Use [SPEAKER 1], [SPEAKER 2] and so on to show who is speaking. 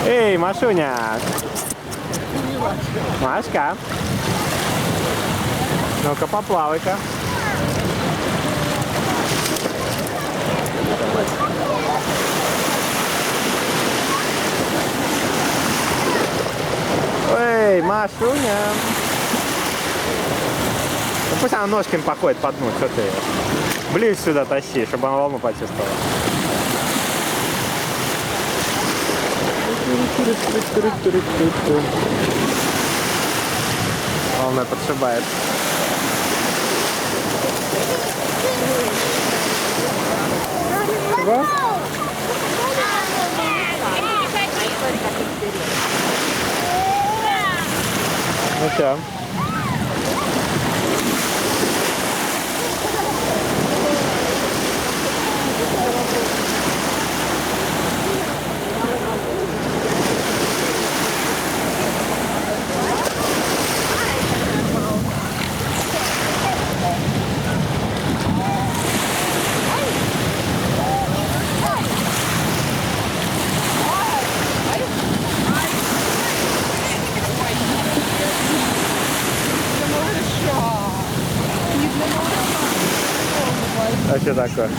[SPEAKER 1] Эй, Машуня! Машка! Ну-ка, поплавай-ка. Эй, Машуня! Ну, пусть она ножками походит по дну, что ты ее? Ближе сюда тащи, чтобы она волну почувствовала. Волна подшибает. Чего? Ну что? А что такое?